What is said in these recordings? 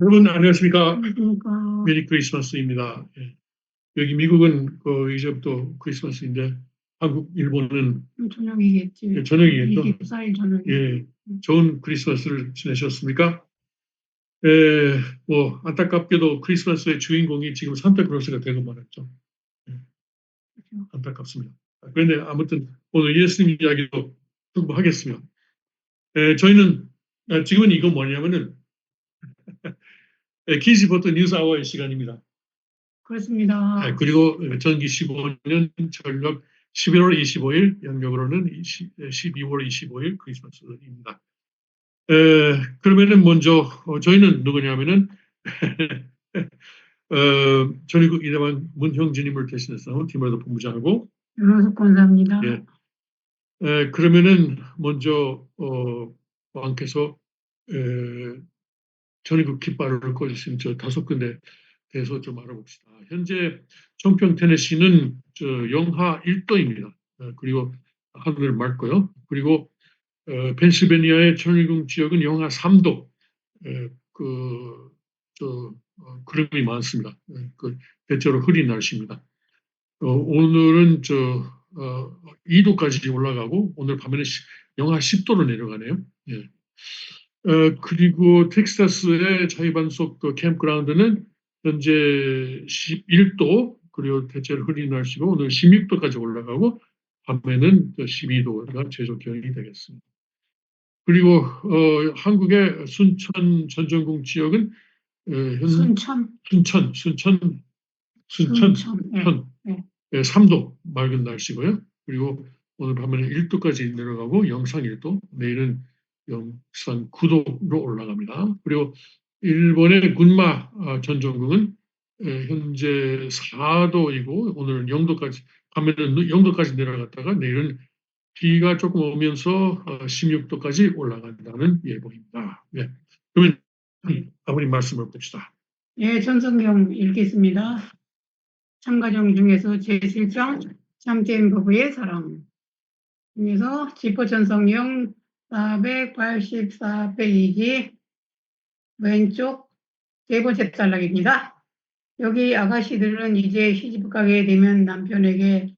여러분 안녕하십니까? 그러니까 메리 크리스마스입니다. 예. 여기 미국은 이제부터 크리스마스인데 한국, 일본은 저녁이겠지. 저녁이겠죠. 24일 저녁이. 예, 좋은 크리스마스를 지내셨습니까? 예, 뭐 안타깝게도 크리스마스의 주인공이 지금 산타크로스가 되고 말았죠. 예, 그렇죠. 안타깝습니다. 그런데 아무튼 오늘 예수님 이야기도 충분하겠습니다. 저희는 지금은 이거 뭐냐면은 키즈포트 뉴스 아워의 시간입니다. 그렇습니다. 그리고 전기 15년 전력 11월 25일, 양력으로는 12월 25일 크리스마스입니다. 그러면은 먼저 저희는 누구냐면은 전위국 이대만 문형진님을 대신해서 팀워드 본부장하고 윤호숙 권사입니다. 예, 그러면은 먼저 왕께서 전위국 깃발을 꽂으신 저 5군데 대해서 좀 알아봅시다. 현재 청평 테네시는 영하 1도입니다. 그리고 하늘을 맑고요. 그리고 펜실베니아의 천일궁 지역은 영하 3도. 구름이 많습니다. 대체로 흐린 날씨입니다. 오늘은 2도까지 올라가고 오늘 밤에는 영하 10도로 내려가네요. 예. 그리고 텍사스의 자유반석 캠프그라운드는 현재 11도, 그리고 대체로 흐린 날씨고 오늘 16도까지 올라가고 밤에는 12도가 최저 기온이 되겠습니다. 그리고 한국의 순천 전전궁 지역은 순천 네. 3도 맑은 날씨고요. 그리고 오늘 밤에는 1도까지 내려가고 영상 1도, 내일은 영상 9도로 올라갑니다. 그리고 일본의 군마 전전궁은 현재 4도이고 오늘은 0도까지, 밤에는 0도까지 내려갔다가 내일은 비가 조금 오면서 16도까지 올라간다는 예보입니다. 네. 그러면 아버님 말씀을 봅시다. 예, 천성경 읽겠습니다. 참가종 중에서 제7장 참된 부부의 사랑 중에서 지포천성경 484페이지 왼쪽 세 번째 단락입니다. 여기 아가씨들은 이제 시집가게 되면 남편에게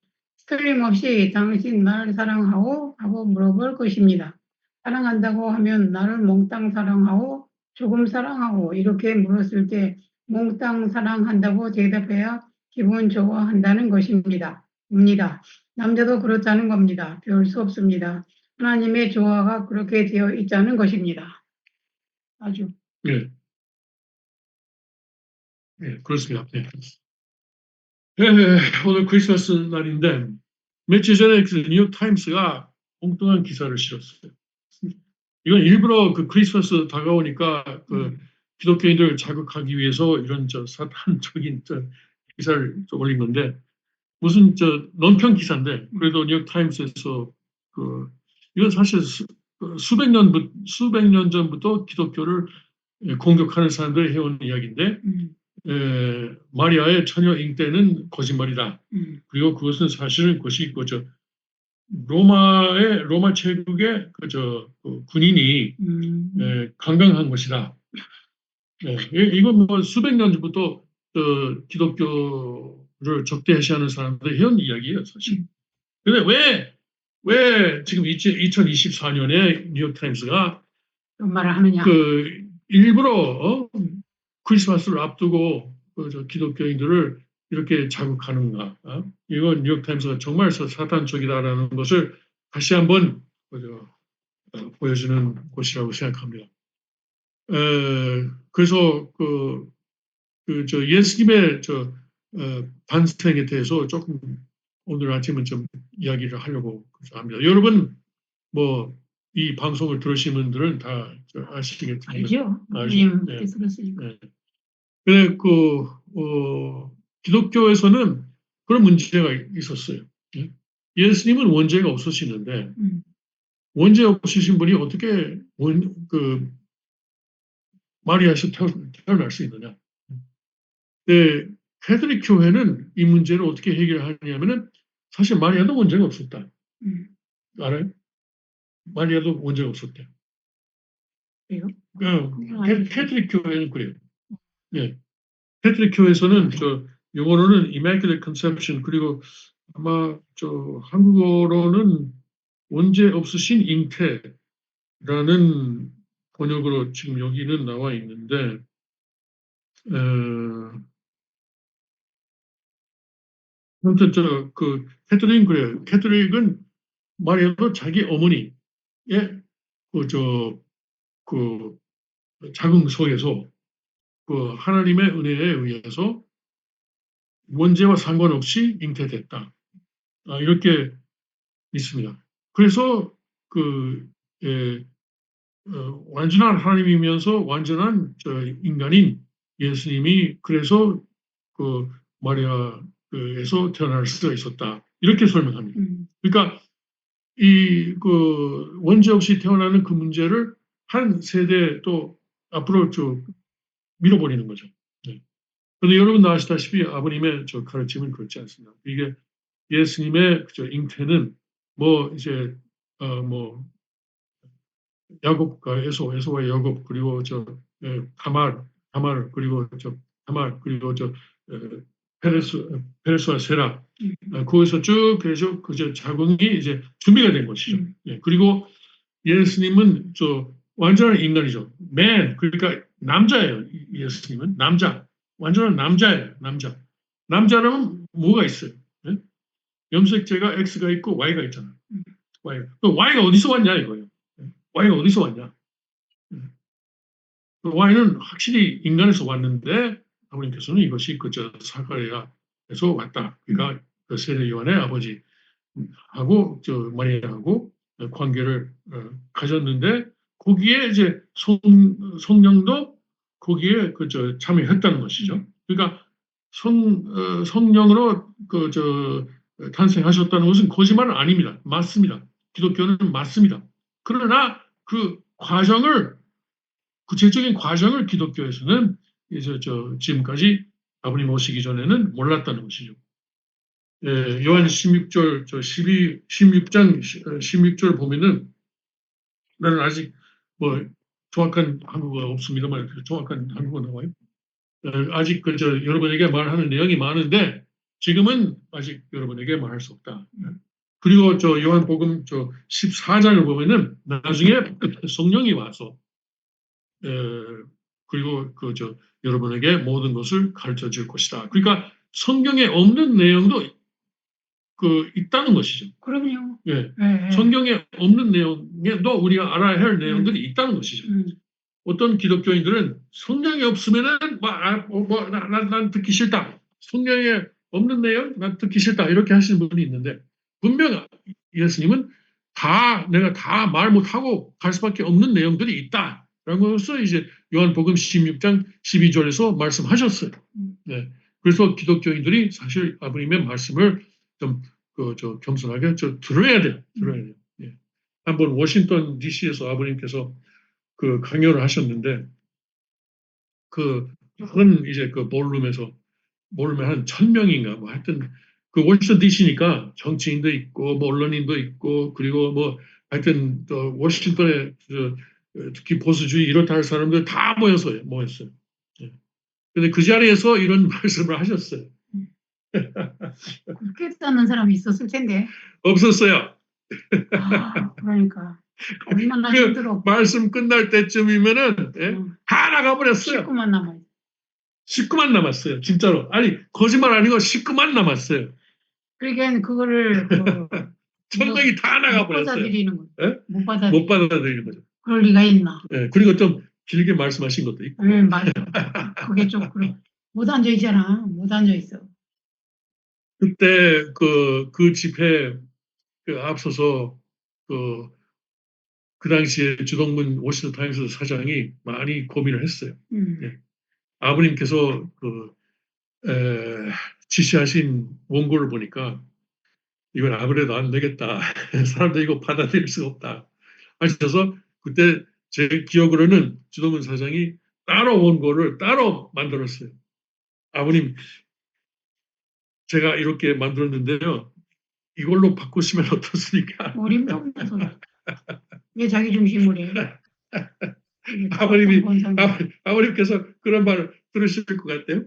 틀림없이 당신 날 사랑하오? 하고 물어볼 것입니다. 사랑한다고 하면 나를 몽땅 사랑하오? 조금 사랑하오? 이렇게 물었을 때 몽땅 사랑한다고 대답해야 기분 좋아한다는 것입니다. 남자도 그렇다는 겁니다. 별 수 없습니다. 하나님의 조화가 그렇게 되어 있다는 것입니다. 아주. 네. 네, 그렇습니다. 네. 오늘 크리스마스 날인데 며칠 전에 그 뉴욕타임스가 엉뚱한 기사를 실었어요. 이건 일부러 그 크리스마스 다가오니까 그 기독교인들 자극하기 위해서 이런 사탄적인 기사를 올린 건데 무슨 논평 기사인데 그래도 뉴욕타임스에서 이건 사실 수백 년 전부터 기독교를 공격하는 사람들이 해온 이야기인데 마리아의 처녀 잉태는 거짓말이다. 그리고 그것은 사실은 그것이 로마 제국의 군인이 강강한 것이다. 이건 뭐 수백 년 전부터 기독교를 적대시하는 사람들이 해온 이야기예요, 사실. 근데 왜 지금 2024년에 뉴욕타임스가 말을 하느냐? 일부러 크리스마스를 앞두고 기독교인들을 이렇게 자극하는가? 이건 뉴욕타임스가 정말 사탄적이다라는 것을 다시 한번 보여주는 곳이라고 생각합니다. 그래서 예수님의 반생에 대해서 조금 오늘 아침은 좀 이야기를 하려고 합니다. 여러분 뭐 이 방송을 들으신 분들은 다 아시겠지만 알죠. 네. 들었으니까. 네. 근데 기독교에서는 그런 문제가 있었어요. 예수님은 원죄가 없으시는데 원죄 없으신 분이 어떻게 마리아에서 태어날 수 있느냐? 캐톨릭 교회는 이 문제를 어떻게 해결하냐면은 사실 마리아도 원죄가 없었다. 알아요? 마리아도 원죄가 없었대요. 그래요? 캐톨릭 교회는 그래요. 예. 캐톨릭 교회에서는 영어로는 Immaculate Conception 그리고 아마 한국어로는 원죄 없으신 잉태라는 번역으로 지금 여기는 나와 있는데 아무튼 캐톨릭은 그래요. 캐톨릭은 말해도 자기 어머니의 그 자궁 속에서 그 하나님의 은혜에 의해서 원죄와 상관없이 잉태됐다. 이렇게 있습니다. 그래서 완전한 하나님이면서 완전한 인간인 예수님이 그래서 마리아에서 태어날 수가 있었다. 이렇게 설명합니다. 그러니까 원죄 없이 태어나는 그 문제를 한 세대 또 앞으로 밀어버리는 거죠. 네. 그런데 여러분 아시다시피 아버님의 가르침은 그렇지 않습니다. 이게 예수님의 잉태는 야곱과 에서와 야곱 그리고 다말 그리고 다말 그리고 페레스와 세라 거기서 쭉 그래서 자궁이 이제 준비가 된 것이죠. 예, 그리고 예수님은 완전한 인간이죠. 그러니까 남자예요. 예수님은 완전한 남자예요. 남자라면 뭐가 있어요? 예? 염색체가 X가 있고 Y가 있잖아. Y가 어디서 왔냐 이거예요. Y가 어디서 왔냐? Y는 확실히 인간에서 왔는데 아버님께서는 이것이 사가랴에서 왔다. 그러니까 세례 요한의 아버지하고 마리아하고 관계를 가졌는데 거기에 이제 성령도 거기에 참여했다는 것이죠. 그러니까 성령으로 탄생하셨다는 것은 거짓말은 아닙니다. 맞습니다. 기독교는 맞습니다. 그러나 그 구체적인 과정을 기독교에서는 이제 지금까지 아버님 오시기 전에는 몰랐다는 것이죠. 예, 요한 16장 16절 보면은 나는 아직 정확한 한국어가 없습니다만 정확한 한국어 나와요. 아직 여러분에게 말하는 내용이 많은데 지금은 아직 여러분에게 말할 수 없다. 그리고 요한복음 14장을 보면은 나중에 성령이 와서 그리고 여러분에게 모든 것을 가르쳐 줄 것이다. 그러니까 성경에 없는 내용도 있다는 것이죠. 그럼요. 예. 네. 성경에 없는 내용에도 우리가 알아야 할 내용들이 있다는 것이죠. 어떤 기독교인들은 성경에 없으면은 난 듣기 싫다. 성경에 없는 내용 난 듣기 싫다. 이렇게 하시는 분이 있는데 분명 예수님은 내가 다 말 못하고 갈 수밖에 없는 내용들이 있다. 라는 것을 이제 요한복음 16장 12절에서 말씀하셨어요. 네. 그래서 기독교인들이 사실 아버님의 말씀을 좀 겸손하게 들어야 돼요. 예. 한번 워싱턴 DC에서 아버님께서 강연을 하셨는데 큰 이제 볼룸에 한 1000명인가 하여튼 워싱턴 DC니까 정치인도 있고 언론인도 있고 그리고 하여튼 또 워싱턴에 특히 보수주의 이렇다 할 사람들 다 모였어요. 예. 근데 그 자리에서 이런 말씀을 하셨어요. 그렇게 따는 사람이 있었을 텐데. 없었어요. 그러니까 얼마나 힘들어. 말씀 끝날 때쯤이면은 다 나가버렸어요. 식구만 남았어요. 진짜로. 아니 거짓말 아니고 식구만 남았어요. 그러니까 그거를 1000명이 다 나가버렸어요. 못 받아들이는 거죠. 그럴 리가 있나. 네, 그리고 좀 길게 말씀하신 것도 있고. 네, 맞아. 그게 좀 못 앉아 있잖아. 못 앉아 있어. 그때 그 집회 앞서서 그 당시에 주동문 워싱턴 타임스 사장이 많이 고민을 했어요. 네. 아버님께서 지시하신 원고를 보니까 이건 아무래도 안 되겠다. 사람들 이거 받아들일 수가 없다. 하셔서 그때 제 기억으로는 주동문 사장이 따로 원고를 따로 만들었어요. 아버님, 제가 이렇게 만들었는데요. 이걸로 바꾸시면 어떻습니까? 어림도 없는 소리. 왜 자기 중심으로 해? 아버님께서 그런 말을 들으실 것 같아요?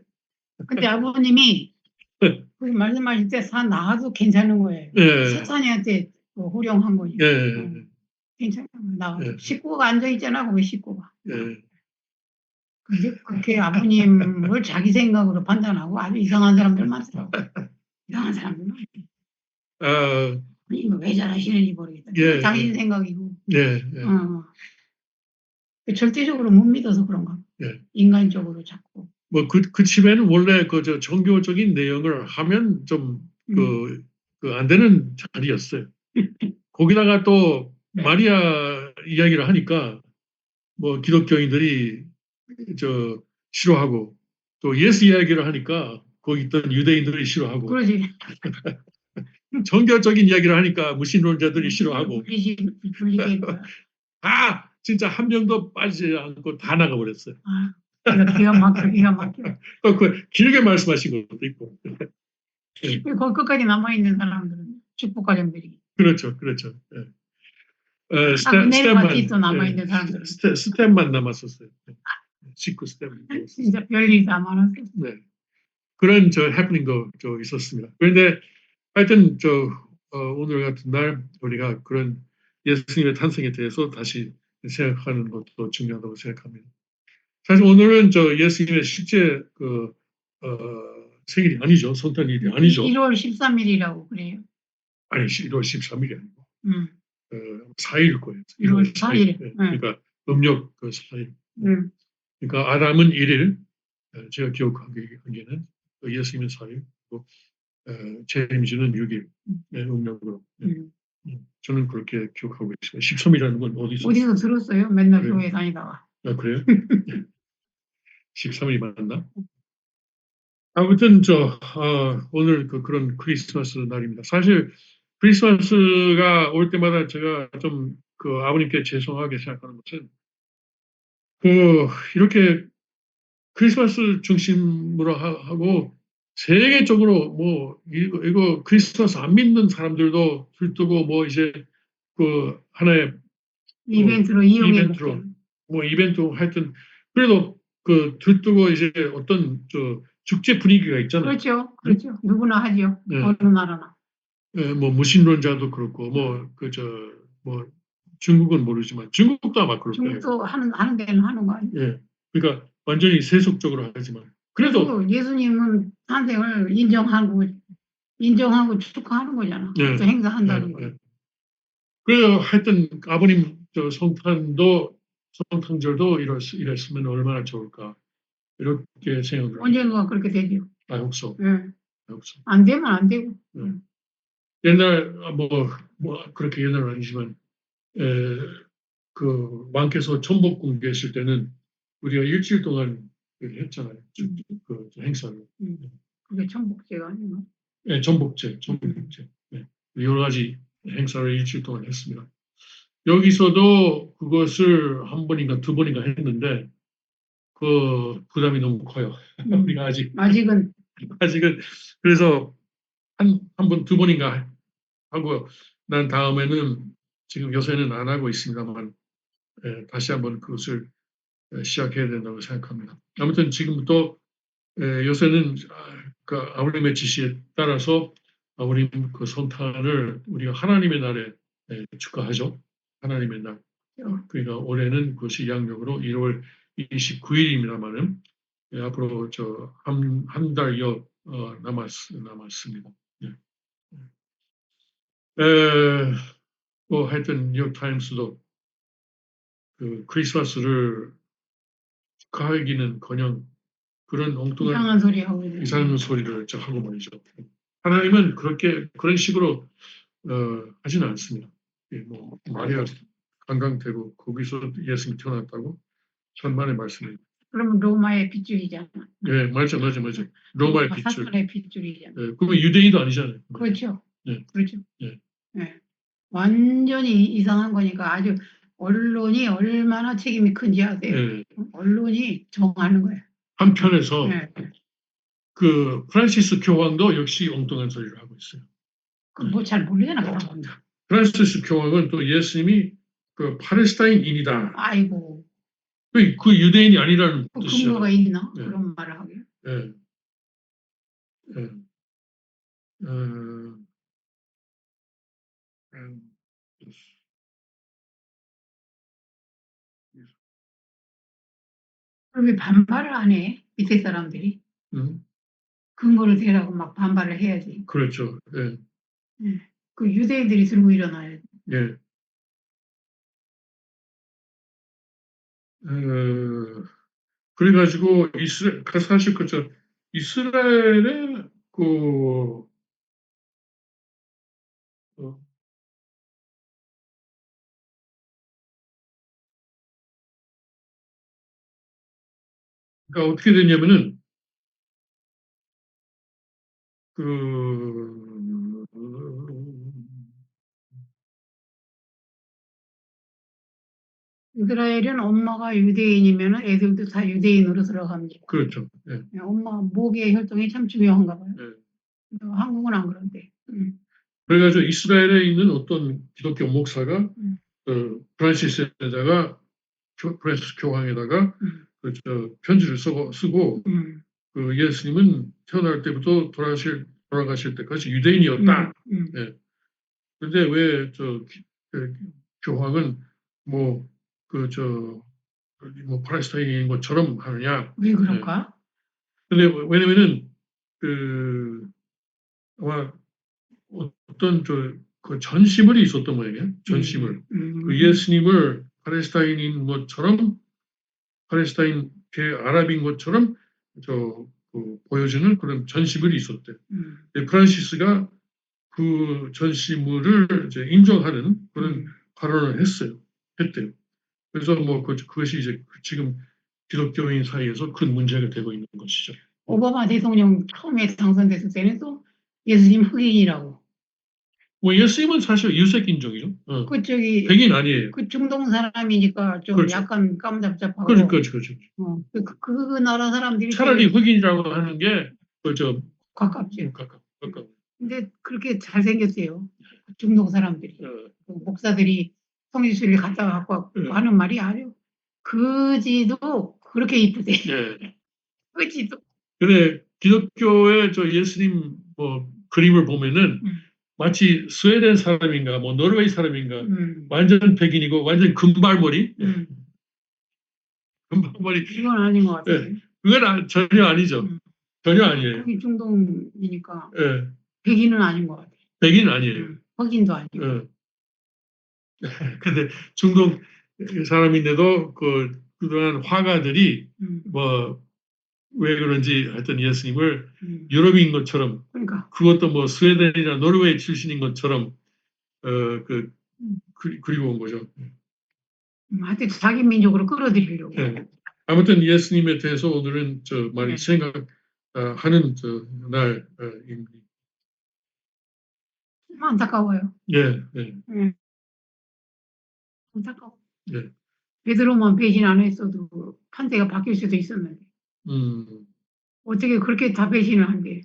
근데 아버님이 그 말씀하실 때 산 나가도 괜찮은 거예요. 예, 세찬이한테 뭐 호령한 거니까. 예, 괜찮아요. 나가도. 예. 식구가 앉아있잖아, 거기 식구가. 예. 근데 그렇게 아버님을 자기 생각으로 판단하고 아주 이상한 사람들 많더라고. 이상한 사람들 많아. 아, 이거 왜 잘하시는지 모르겠다. 예, 당신 예. 생각이고. 예, 예, 절대적으로 못 믿어서 그런가. 예. 인간적으로 자꾸. 뭐, 그 집에는 원래 저 종교적인 내용을 하면 좀, 안 되는 자리였어요. 거기다가 또 마리아 이야기를 하니까 뭐 기독교인들이 싫어하고 또 예수 이야기를 하니까 거기 있던 유대인들이 싫어하고 그러지. 종교적인 이야기를 하니까 무신론자들이 싫어하고 불리게 거야. 진짜 한 명도 빠지지 않고 다 나가버렸어요. 기가 막혀. 그 길게 말씀하신 것도 있고. 거기 끝까지 남아있는 사람들은 축복 가정들이. 그렇죠. 예. 내일 같이 또 남아있는 사람들은. 스텝만 남았었어요. 19스텝. 진짜 별일이 다 많았어. 네. 그런 해프닝도 있었습니다. 그런데 하여튼 오늘 같은 날 우리가 그런 예수님의 탄생에 대해서 다시 생각하는 것도 중요하다고 생각합니다. 사실 오늘은 예수님의 실제 생일이 아니죠. 성탄일이 아니죠. 1월 13일이라고 그래요. 아니 1월 13일이 아니고 4일일 거예요. 1월 4일. 네. 그러니까 음력 4일. 네. 그러니까 아담은 1일, 제가 기억하기에는 예수님은 4일, 제임즈는 6일, 음력으로. 저는 그렇게 기억하고 있습니다. 13일이라는 건 어디서 들었어요? 맨날 그래요? 교회 다니다가. 그래요? 13일이 맞나? 아무튼 오늘 그런 크리스마스 날입니다. 사실 크리스마스가 올 때마다 제가 좀 아버님께 죄송하게 생각하는 것은 이렇게 크리스마스 중심으로 하고 세계적으로 뭐 이거 크리스마스 안 믿는 사람들도 들뜨고 뭐 이제 하나의 이벤트로 이벤트로 하여튼 그래도 들뜨고 이제 어떤 축제 분위기가 있잖아요. 그렇죠. 누구나 하죠. 네. 어느 나라나. 뭐 무신론자도 그렇고 뭐 중국은 모르지만 중국도 아마 그럴 거예요. 중국도 하는 데는 하는 거 아니에요? 예. 그러니까 완전히 세속적으로 하지만 그래도 예수님은 탄생을 인정하고 축하하는 거잖아. 또 행사한다는 거. 그래서 하여튼 아버님 성탄절도 이랬으면 얼마나 좋을까 이렇게 생각을 언젠가 그렇게 되죠. 없어. 안 되면 안 되고. 옛날 그렇게 옛날은 아니지만 왕께서 천복궁 계실 때는 우리가 일주일 동안 했잖아요. 그 행사를. 그게 천복제가 아닌가? 네, 전복제. 네. 여러 가지 행사를 일주일 동안 했습니다. 여기서도 그것을 한 번인가 두 번인가 했는데 부담이 너무 커요. 우리가 아직은 그래서 한 번, 두 번인가 하고 난 다음에는 지금 요새는 안 하고 있습니다만 다시 한번 그것을 시작해야 된다고 생각합니다. 아무튼 지금부터 요새는 아버님의 지시에 따라서 아버님 성탄을 우리가 하나님의 날에 축하하죠. 하나님의 날. 그러니까 올해는 그것이 양력으로 1월 29일입니다만은 앞으로 한 달여 남았습니다. 뭐 하여튼 뉴욕타임스도 크리스마스를 축하하기는커녕 그런 엉뚱한 이상한 소리를 하고 말이죠. 하나님은 그런 식으로 하지는 않습니다. 뭐 마리아 관광되고 거기서 예수님이 태어났다고 천만의 말씀입니다. 그러면 로마의 핏줄이잖아. 네, 맞아. 로마의 핏줄. 사탄의 핏줄이잖아. 그러면 유대인도 아니잖아요. 그렇죠. 네. 그렇죠. 네. 완전히 이상한 거니까 아주 언론이 얼마나 책임이 큰지 아세요? 네. 언론이 정하는 거예요. 한편에서 프란시스 교황도 역시 엉뚱한 소리를 하고 있어요. 뭐 잘 모르잖아. 프란시스 교황은 또 예수님이 팔레스타인인이다. 아이고. 그 유대인이 아니라는 그 뜻이잖아요. 근거가 있나? 예. 그런 말을 하게. 예. 예. 어, 음, 그럼 왜 반발을 안 해? 밑에 사람들이. 근거를 대라고 막 반발을 해야지. 그렇죠. 예. 그 유대인들이 들고 일어나야 돼. 예. 그래가지고 사실 그저 이스라엘의 그 어, 그러니까 어떻게 됐냐면은 그 이스라엘은 엄마가 유대인이면 애들도 다 유대인으로 들어갑니다. 그렇죠. 예. 엄마 목의 혈통이 참 중요한가 봐요. 예. 한국은 안 그런데. 그래가지고 이스라엘에 있는 어떤 기독교 목사가 프란시스에다가 프란시스 교황에다가 편지를 쓰고 그 예수님은 태어날 때부터 돌아가실 때까지 유대인이었다. 예. 근데 왜 교황은 뭐 팔레스타인인 것처럼 하느냐? 왜 그럴까? 근데 왜냐면은 그 아마 어떤 그 전시물이 있었던 모양이에요. 전시물. 그 예수님을 팔레스타인인 것처럼 팔레스타인 아랍인 것처럼 보여주는 그런 전시물이 있었대요. 프란시스가 그 전시물을 이제 인정하는 그런 발언을 했대요. 그래서 뭐 그것이 이제 지금 기독교인 사이에서 큰 문제가 되고 있는 것이죠. 오바마 대통령 처음에 당선됐을 때는 또 예수님 흑인이라고. 뭐 예수님은 사실 유색인종이죠. 백인 아니에요. 그 중동 사람이니까 좀 그렇죠. 약간 까무잡잡하고. 그렇죠. 그 나라 사람들이 차라리 흑인이라고 하는 게 가깝죠. 가까워. 근데 그렇게 잘생겼어요. 중동 사람들이. 그 목사들이 성지순례 갔다가 갖고 하는 말이 아주 그지도 그렇게 이쁘대. 그지도. 근데 기독교의 예수님 그림을 보면은 마치 스웨덴 사람인가 뭐 노르웨이 사람인가 완전 백인이고 완전 금발머리. 금발머리. 이건 아닌 것 같아요. 그건 전혀 아니죠. 전혀 아니에요. 거기 중동이니까 예. 백인은 아닌 것 같아요. 백인은 아니에요. 흑인도 아니고. 근데 중동 사람인데도 그동안 화가들이 왜 그런지 하여튼 예수님을 유럽인 것처럼 그것도 뭐 스웨덴이나 노르웨이 출신인 것처럼 그리고 온 거죠. 하여튼 자기 민족으로 끌어들이려고. 네. 아무튼 예수님에 대해서 오늘은 많이 생각하는 날입니다. 안타까워요. 네. 안타까워. 네. 베드로만 배신 안 했어도 판세가 바뀔 수도 있었는데. 어떻게 그렇게 다 배신을 한대.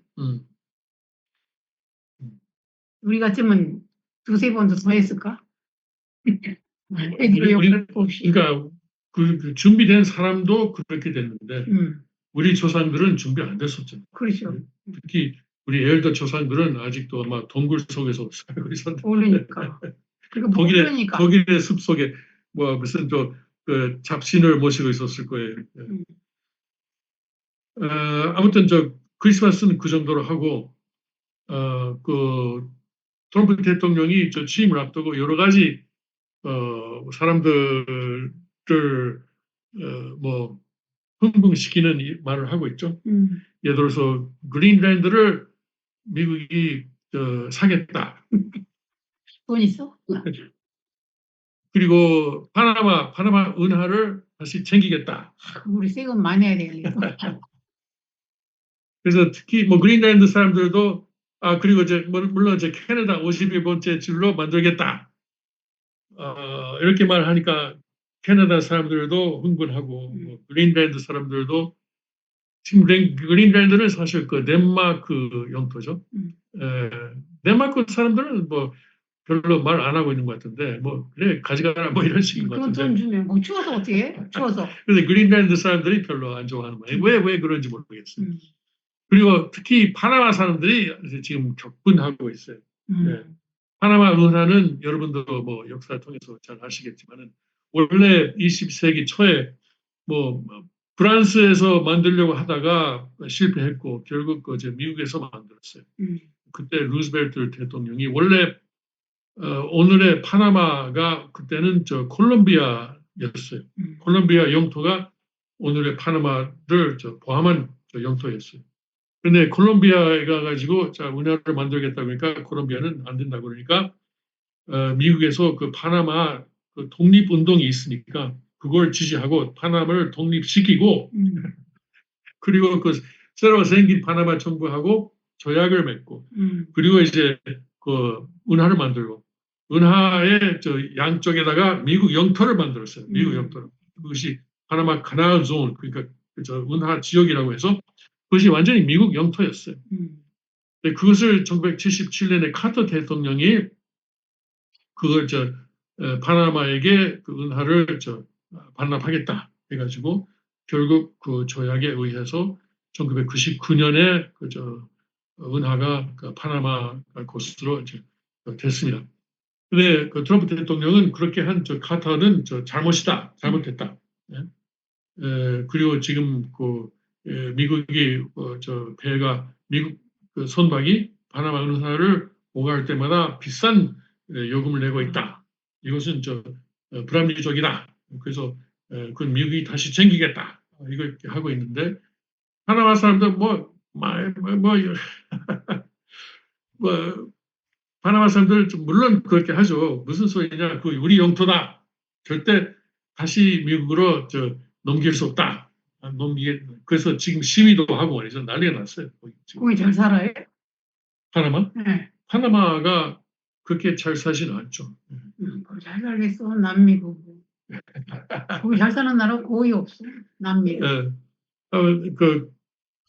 우리 같으면 두세 번도 더 했을까? 베드로 욕할 거 없이. 그러니까 그 준비된 사람도 그렇게 됐는데 우리 조상들은 준비 안 됐었죠. 그렇죠. 특히 우리 엘더 조상들은 아직도 아마 동굴 속에서 살고 있었는데. 모르니까. 모르니까. 독일의 숲 속에 뭐 무슨 그 잡신을 모시고 있었을 거예요. 아무튼 크리스마스는 그 정도로 하고 그 트럼프 대통령이 취임을 앞두고 여러 가지 사람들을 뭐 흥분시키는 말을 하고 있죠. 예를 들어서 그린랜드를 미국이 사겠다. 돈 있어? 그리고 파나마 은하를 다시 챙기겠다. 우리 세금 많이 해야 되겠네. 그래서 특히 뭐 그린랜드 사람들도 그리고 물론 캐나다 51번째 줄로 만들겠다. 이렇게 말하니까 캐나다 사람들도 흥분하고 그린랜드 사람들도 지금 그린랜드는 사실 그 덴마크 영토죠. 덴마크 사람들은 뭐 별로 말 안 하고 있는 것 같은데, 뭐, 그래, 가져가라, 뭐 이런 식인 것 그건 돈 같은데. 주면 뭐 추워서 어떻게 해? 추워서. 근데 그린란드 사람들이 별로 안 좋아하는 거예요. 왜 그런지 모르겠어요. 음. 그리고 특히 파나마 사람들이 지금 격분하고 있어요. 음. 네. 파나마 운하는 여러분도 뭐 역사를 통해서 잘 아시겠지만은 원래 20세기 초에 뭐 프랑스에서 만들려고 하다가 실패했고 결국 그 미국에서 만들었어요. 그때 루즈벨트 대통령이 원래 오늘의 파나마가 그때는 저 콜롬비아였어요. 콜롬비아 영토가 오늘의 파나마를 포함한 영토였어요. 근데 콜롬비아에 가가지고 자 운하를 만들겠다 그러니까 콜롬비아는 안 된다 그러니까 미국에서 그 파나마 그 독립운동이 있으니까 그걸 지지하고 파나마를 독립시키고 그리고 그 새로 생긴 파나마 정부하고 조약을 맺고 그리고 이제 그 운하를 만들고 운하의 저 양쪽에다가 미국 영토를 만들었어요. 미국 영토를. 그것이 파나마 카날 존 그러니까 저 운하 지역이라고 해서 그것이 완전히 미국 영토였어요. 그것을 1977년에 카터 대통령이 그걸 파나마에게 그 은하를 반납하겠다 해가지고 결국 그 조약에 의해서 1999년에 은하가 그 파나마 곳으로 이제 됐습니다. 근데 그 트럼프 대통령은 그렇게 한 카터는 잘못이다, 잘못했다. 그리고 지금 미국이 배가 미국 그 선박이 파나마 운하를 오갈 때마다 비싼 요금을 내고 있다. 이것은 불합리적이다. 그래서 그건 미국이 다시 챙기겠다. 이걸 하고 있는데 파나마 사람들 파나마 사람들 물론 그렇게 하죠. 무슨 소리냐? 그 우리 영토다. 절대 다시 미국으로 넘길 수 없다. 그래서 지금 시위도 하고 말이죠. 난리가 났어요. 거기 잘 살아요? 파나마? 네. 파나마가 그렇게 잘 사지는 않죠. 잘 살겠어. 남미고. 거기 잘 사는 나라 거의 없어. 남미. 네.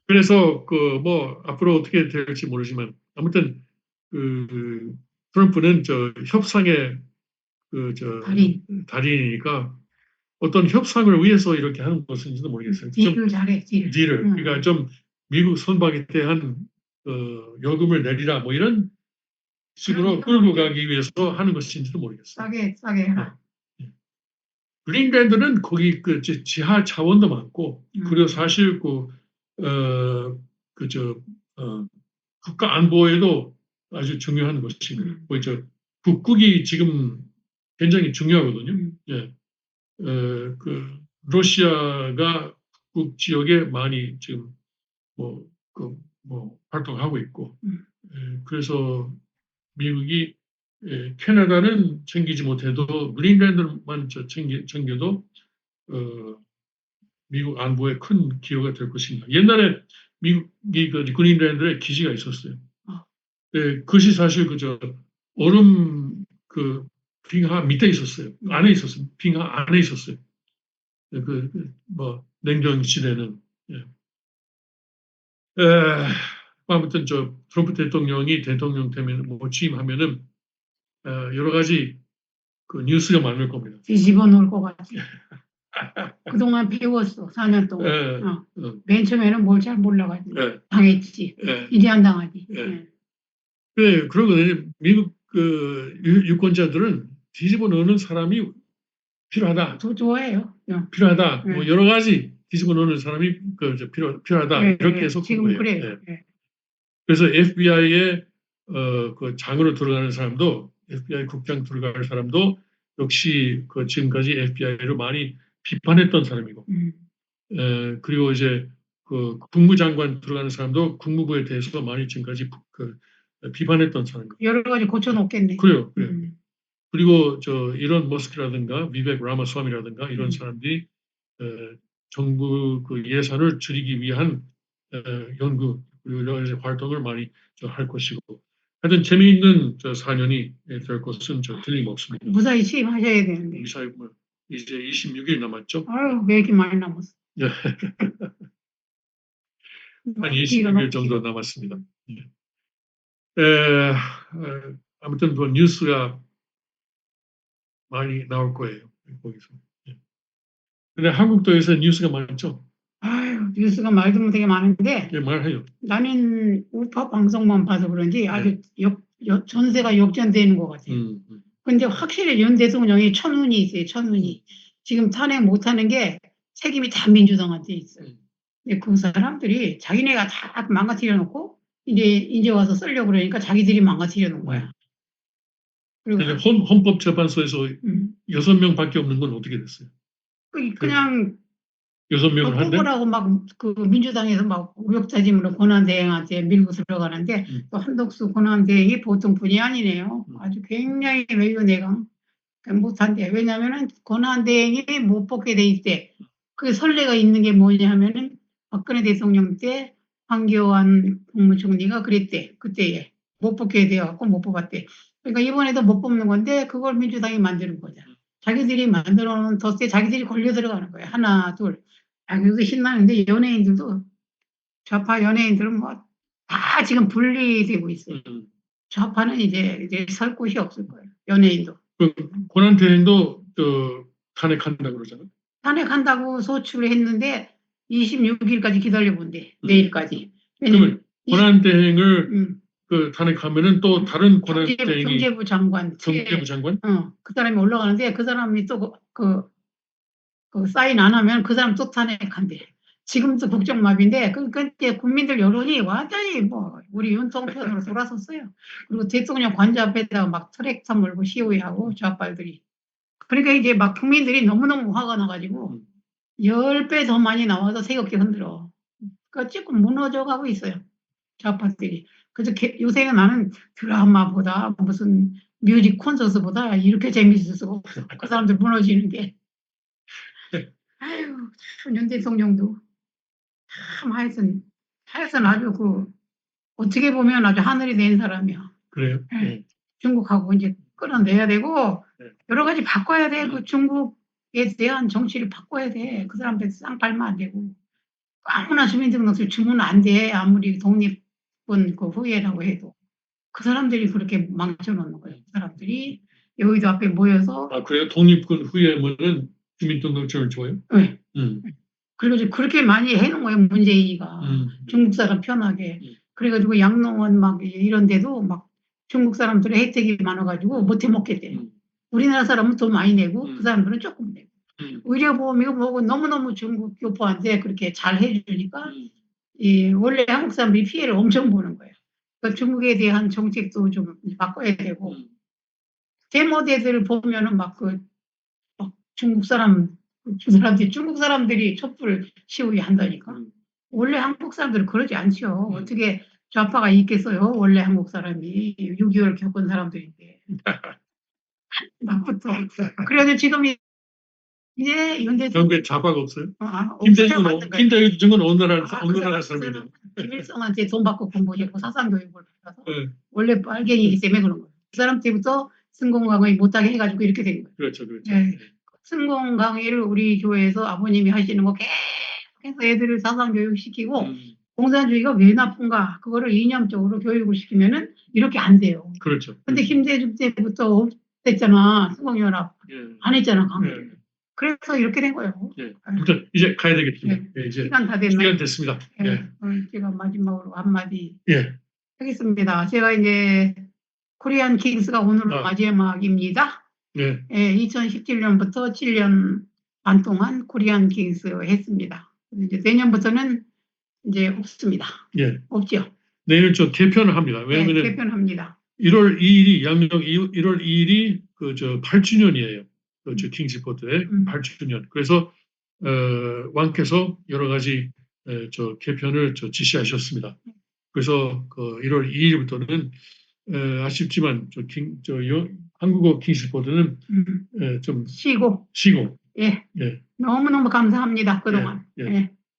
그래서 앞으로 어떻게 될지 모르지만 아무튼 트럼프는 협상의 달인이니까 어떤 협상을 위해서 이렇게 하는 것인지도 모르겠어요. 딜을 잘해, 딜을. 그러니까 좀 미국 선박에 대한 요금을 내리라 뭐 이런 식으로 끌고 가기 위해서 하는 것인지도 모르겠어요. 싸게 해라. 그린란드는 거기 지하 차원도 많고 그리고 사실 국가 안보에도 아주 중요한 것입니다. 북극이 지금 굉장히 중요하거든요. 예. 러시아가 북극 지역에 많이 지금 활동하고 있고, 그래서 미국이 캐나다는 챙기지 못해도 그린란드만 챙겨도 미국 안보에 큰 기여가 될 것입니다. 옛날에 미국이 그린란드에 기지가 있었어요. 그것이 사실 얼음 빙하 밑에 있었어요. 안에 있었어요. 빙하 안에 있었어요. 냉전 시대는. 아무튼 트럼프 대통령이 대통령 되면 취임하면은 여러 가지 뉴스가 많을 겁니다. 뒤집어 놓을 것 같아. 그동안 배웠어. 4년 동안. 맨 처음에는 뭘 잘 몰라가지고 당했지. 이제 안 당하지. 그러거든요. 미국 유권자들은 뒤집어 놓는 사람이 필요하다. 좋아해요. 필요하다. 뭐 여러 가지 뒤집어 놓는 사람이 필요하다. 이렇게 해서 지금 그래요. 그래서 FBI에 장으로 들어가는 사람도 FBI 국장 들어갈 사람도 역시 지금까지 FBI를 많이 비판했던 사람이고, 그리고 이제 국무장관 들어가는 사람도 국무부에 대해서 많이 지금까지 비판했던 사람이고. 여러 가지 고쳐놓겠네. 그래요. 그리고 이런 머스크라든가 비벡 라마스와미라든가 이런 사람들이 정부 예산을 줄이기 위한 연구 그리고 여러 가지 활동을 많이 할 것이고, 하여튼 재미있는 4년이 될 것은 틀림없습니다. 무사히 취임하셔야 되는데. 무사히 이제 26일 남았죠? 아유, 왜 이렇게 많이 남았어? 한 26일 정도 남았습니다. 아무튼 뭐 뉴스가 많이 나올 거예요. 거기서. 예. 근데 한국도 요새 뉴스가 많죠? 아유, 뉴스가 말도 못하게 많은데 예, 말해요. 나는 우파 방송만 봐서 그런지 아주 전세가 역전되는 것 같아요. 근데 확실히 윤 대통령이 천운이 있어요. 천운이. 지금 탄핵 못하는 게 책임이 다 민주당한테 있어요. 근데 그 사람들이 자기네가 다 망가뜨려 놓고 이제 와서 쓰려고 그러니까 자기들이 망가뜨려 놓은 거야. 그리고 근데 헌법재판소에서 6명밖에 없는 건 어떻게 됐어요? 그냥 6명을 한대? 뽑으라고 막 그 민주당에서 막 우욕타짐으로 권한대행한테 밀고 들어가는데 또 한덕수 권한대행이 보통 분이 아니네요. 아주 굉장히 외유내강 못한대. 왜냐하면은 권한대행이 못 뽑게 돼 있대. 그 선례가 있는 게 뭐냐 하면은 박근혜 대통령 때 황교안 국무총리가 그랬대. 그때에 못 뽑게 돼갖고 못 뽑았대. 그러니까 이번에도 못 뽑는 건데 그걸 민주당이 만드는 거죠. 자기들이 만들어 놓은 덫에 자기들이 걸려 들어가는 거예요. 하나, 둘. 그래서 신나는데 연예인들도 좌파 연예인들은 뭐 다 지금 분리되고 있어요. 좌파는 이제 설 곳이 없을 거예요. 연예인도. 권한대행도 탄핵한다 그러잖아요. 탄핵한다고 소추했는데 26일까지 기다려본대. 내일까지. 그러면 권한대행을 탄핵하면은 또 다른 권한대행이 경제부 장관. 그 사람이 올라가는데 그 사람이 또 그 사인 안 하면 그 사람 또 탄핵한대. 지금도 국정마비인데 그때 국민들 여론이 완전히 뭐 우리 윤통편으로 돌아섰어요. 그리고 대통령 관저 앞에다가 막 트랙터 몰고 시위하고 좌빨들이. 그러니까 이제 막 국민들이 너무너무 화가 나가지고 10배 더 많이 나와서 새겁게 흔들어. 그러니까 조금 무너져 가고 있어요. 좌파들이. 그래서 요새는 나는 드라마보다 무슨 뮤직 콘서트보다 이렇게 재밌을 수가 없어. 그 사람들 무너지는 게. 아유, 윤 대통령도 참 하여튼 아주 어떻게 보면 아주 하늘이 낸 사람이야. 그래요? 네. 중국하고 이제 끌어내야 되고 여러 가지 바꿔야 돼. 그 중국에 대한 정치를 바꿔야 돼. 그 사람들 쌍팔면 안 되고 아무나 주민등록증 주면 안 돼. 아무리 독립군 그 후예라고 해도 그 사람들이 그렇게 망쳐놓는 거예요. 그 사람들이 여의도 앞에 모여서 그래요? 독립군 후예면은 주민등록증을 줘요? 네. 그리고 그렇게 많이 해놓은 거예요. 문재인이가 중국 사람 편하게. 그래가지고 양농원 막 이런 데도 막 중국 사람들의 혜택이 많아가지고 못 해먹겠대. 우리나라 사람은 돈 많이 내고 그 사람들은 조금 내고. 의료보험이고 뭐고 너무너무 중국 교포한테 그렇게 잘 해주니까 원래 한국 사람들이 피해를 엄청 보는 거예요. 그러니까 중국에 대한 정책도 좀 바꿔야 되고 데모대들 보면은 막 중국 사람들이 촛불 시위 한다니까. 원래 한국 사람들은 그러지 않죠. 어떻게 좌파가 있겠어요? 원래 한국 사람이 6.25를 겪은 사람들인데. 나부터. 그래도 지금 이제 한국에 좌파가 없어요? 김대중은 어느 나라 사람이에요? 김일성한테 돈 받고 공부했고 사상교육을 받아서 원래 빨갱이기 때문에 그런 거예요. 그 사람 때부터 승공강의 못하게 해가지고 이렇게 된 거예요. 그렇죠. 네. 승공 강의를 우리 교회에서 아버님이 하시는 거 계속해서 애들을 사상교육 시키고 공산주의가 왜 나쁜가 그거를 이념적으로 교육을 시키면은 이렇게 안 돼요. 그렇죠. 근데 김대중 때부터 없댔잖아. 승공연합 안 했잖아 강의. 그래서 이렇게 된 거예요. 아무튼 이제 가야 되겠습니다. 이제 시간 다 됐나요? 시간 됐습니다. 제가 마지막으로 한마디 하겠습니다. 제가 이제 코리안 킹스가 오늘로 마지막입니다. 2017년부터 7년 반 동안 코리안 킹스 했습니다. 이제 내년부터는 이제 없습니다. 없죠. 내일 개편을 합니다. 왜냐면 개편합니다. 1월 2일이 양력 1월 2일이 8주년이에요. 킹스포트의 8주년. 그래서 왕께서 여러 가지 개편을 지시하셨습니다. 그래서 1월 2일부터는 아쉽지만 한국어 킹스포트는 좀 쉬고. 너무너무 감사합니다. 그동안.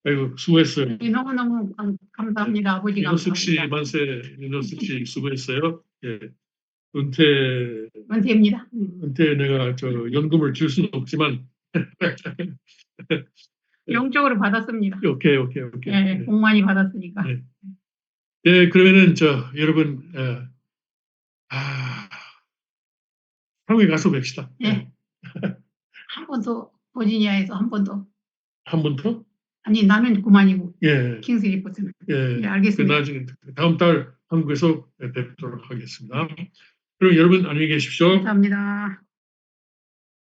아이고 수고했어요. 너무너무 감사합니다. 아버지 감사합니다. 윤호숙 씨 수고했어요. 은퇴입니다. 은퇴 내가 연금을 줄 수는 없지만 영적으로 받았습니다. 오케이. 복 많이 받았으니까. 그러면은 여러분 한국에 가서 뵙시다. 예. 한 번 더, 버지니아에서 한 번 더. 한 번 더? 아니, 나는 그만이고, 예. 킹스 리포트는. 예. 네, 알겠습니다. 나중에 다음 달 한국에서 뵙도록 하겠습니다. 그럼 여러분 안녕히 계십시오. 감사합니다.